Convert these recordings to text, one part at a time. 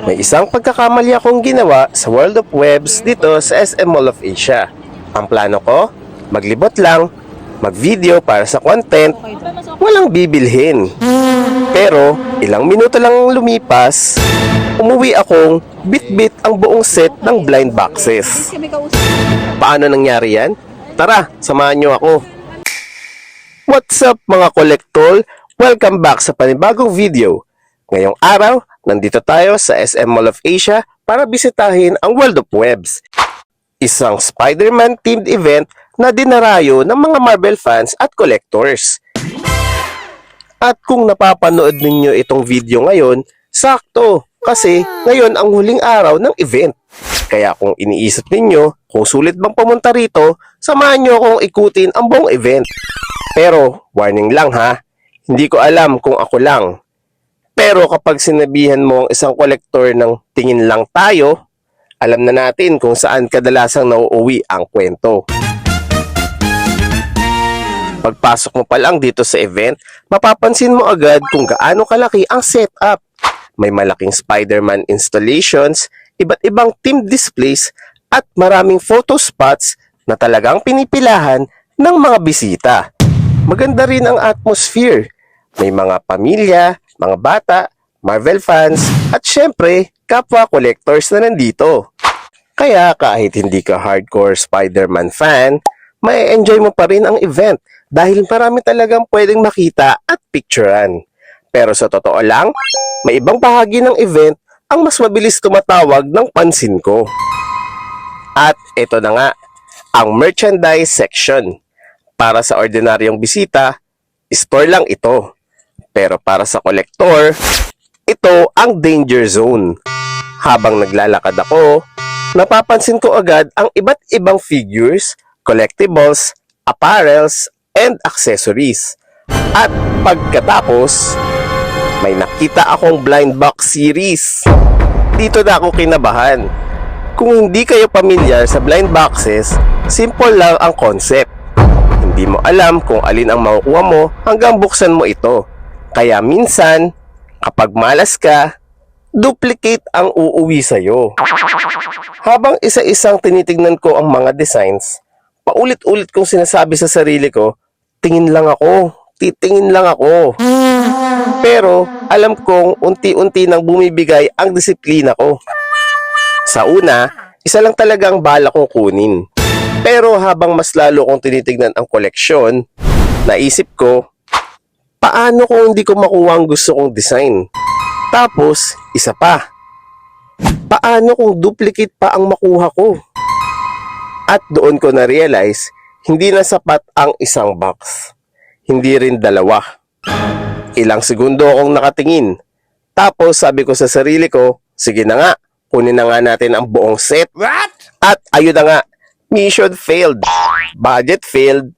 May isang pagkakamali akong ginawa sa World of Webs dito sa SM Mall of Asia. Ang plano ko, maglibot lang, mag-video para sa content, walang bibilhin. Pero ilang minuto lang lumipas, umuwi akong bit-bit ang buong set ng blind boxes. Paano nangyari yan? Tara, samahan nyo ako. What's up mga kolektor? Welcome back sa panibagong video. Ngayong araw, nandito tayo sa SM Mall of Asia para bisitahin ang World of Webs. Isang Spider-Man themed event na dinarayo ng mga Marvel fans at collectors. At kung napapanood ninyo itong video ngayon, sakto kasi ngayon ang huling araw ng event. Kaya kung iniisip ninyo kung sulit bang pumunta rito, samahan nyo akong ikutin ang buong event. Pero warning lang ha, hindi ko alam kung ako lang. Pero kapag sinabihan mo ang isang kolektor ng tingin lang tayo, alam na natin kung saan kadalasang nauuwi ang kwento. Pagpasok mo pa lang dito sa event, mapapansin mo agad kung gaano kalaki ang setup. May malaking Spider-Man installations, iba't ibang team displays, at maraming photo spots na talagang pinipilahan ng mga bisita. Maganda rin ang atmosphere. May mga pamilya, mga bata, Marvel fans, at syempre, kapwa collectors na nandito. Kaya kahit hindi ka hardcore Spider-Man fan, may enjoy mo pa rin ang event dahil marami talagang pwedeng makita at picturean. Pero sa totoo lang, may ibang bahagi ng event ang mas mabilis tumatawag ng pansin ko. At ito na nga, ang merchandise section. Para sa ordinaryong bisita, store lang ito. Pero para sa kolektor, ito ang danger zone. Habang naglalakad ako, napapansin ko agad ang iba't ibang figures, collectibles, apparels, and accessories. At pagkatapos, may nakita akong blind box series. Dito na ako kinabahan. Kung hindi kayo pamilyar sa blind boxes, simple lang ang concept. Hindi mo alam kung alin ang makukuha mo hanggang buksan mo ito. Kaya minsan, kapag malas ka, duplicate ang uuwi sa'yo. Habang isa-isang tinitignan ko ang mga designs, paulit-ulit kong sinasabi sa sarili ko, tingin lang ako, titingin lang ako. Pero alam kong unti-unti nang bumibigay ang disiplina ko. Sa una, isa lang talagang bala kong kunin. Pero habang mas lalo kong tinitignan ang koleksyon, naisip ko, paano kung hindi ko makuha ang gusto kong design? Tapos, isa pa. Paano kung duplicate pa ang makuha ko? At doon ko na-realize, hindi na sapat ang isang box. Hindi rin dalawa. Ilang segundo akong nakatingin. Tapos sabi ko sa sarili ko, sige na nga, kunin na nga natin ang buong set. At ayun na nga, mission failed. Budget failed.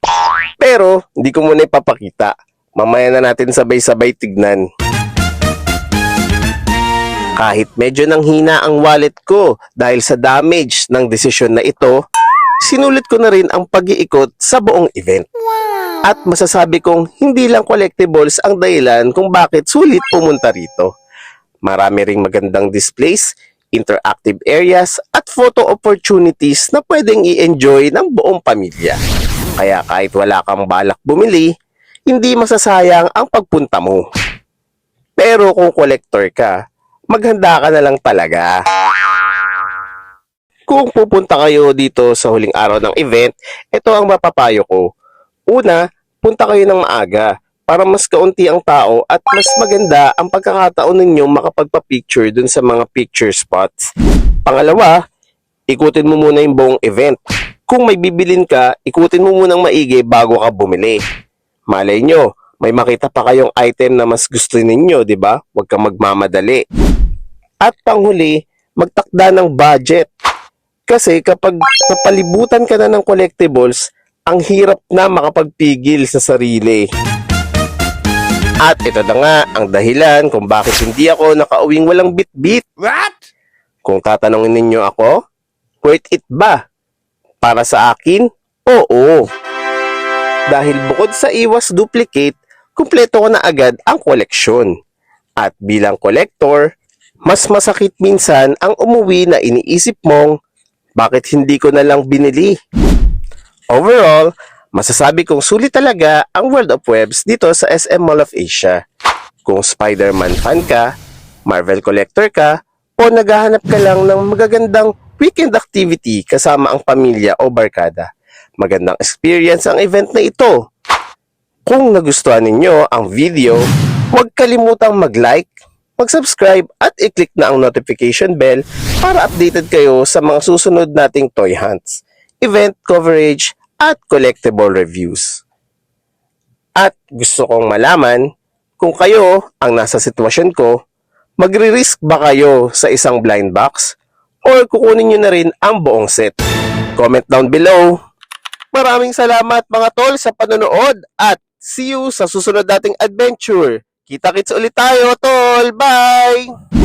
Pero hindi ko muna ipapakita. Mamaya na natin sabay-sabay tignan. Kahit medyo nanghina ang wallet ko dahil sa damage ng desisyon na ito, sinulit ko na rin ang pag-iikot sa buong event. At masasabi kong hindi lang collectibles ang dahilan kung bakit sulit pumunta rito. Marami ring magandang displays, interactive areas, at photo opportunities na pwedeng i-enjoy ng buong pamilya. Kaya kahit wala kang balak bumili, hindi masasayang ang pagpunta mo. Pero kung collector ka, maghanda ka na lang talaga. Kung pupunta kayo dito sa huling araw ng event, ito ang mapapayo ko. Una, punta kayo ng maaga para mas kaunti ang tao at mas maganda ang pagkakataon ninyo makapagpa-picture dun sa mga picture spots. Pangalawa, ikutin mo muna yung buong event. Kung may bibilin ka, ikutin mo munang maigi bago ka bumili. Malay nyo, may makita pa kayong item na mas gusto ninyo, di ba? Huwag kang magmamadali. At panghuli, magtakda ng budget. Kasi kapag napalibutan ka na ng collectibles, ang hirap na makapagpigil sa sarili. At ito na nga ang dahilan kung bakit hindi ako nakauwing walang bit-bit. What? Kung tatanungin ninyo ako, worth it ba? Para sa akin, oo. Dahil bukod sa iwas duplicate, kumpleto ko na agad ang koleksyon. At bilang collector, Mas masakit minsan ang umuwi na iniisip mong, bakit hindi ko na lang binili? Overall, masasabi kong sulit talaga ang World of Webs dito sa SM Mall of Asia. Kung Spider-Man fan ka, Marvel collector ka, o naghahanap ka lang ng magagandang weekend activity kasama ang pamilya o barkada, magandang experience ang event na ito. Kung nagustuhan ninyo ang video, huwag kalimutang mag-like, mag-subscribe at i-click na ang notification bell para updated kayo sa mga susunod nating toy hunts, event coverage at collectible reviews. At gusto kong malaman kung kayo ang nasa sitwasyon ko, magre-risk ba kayo sa isang blind box or kukunin nyo na rin ang buong set? Comment down below. Maraming salamat mga tol sa panonood at see you sa susunod nating adventure. Kita-kits ulit tayo, tol! Bye!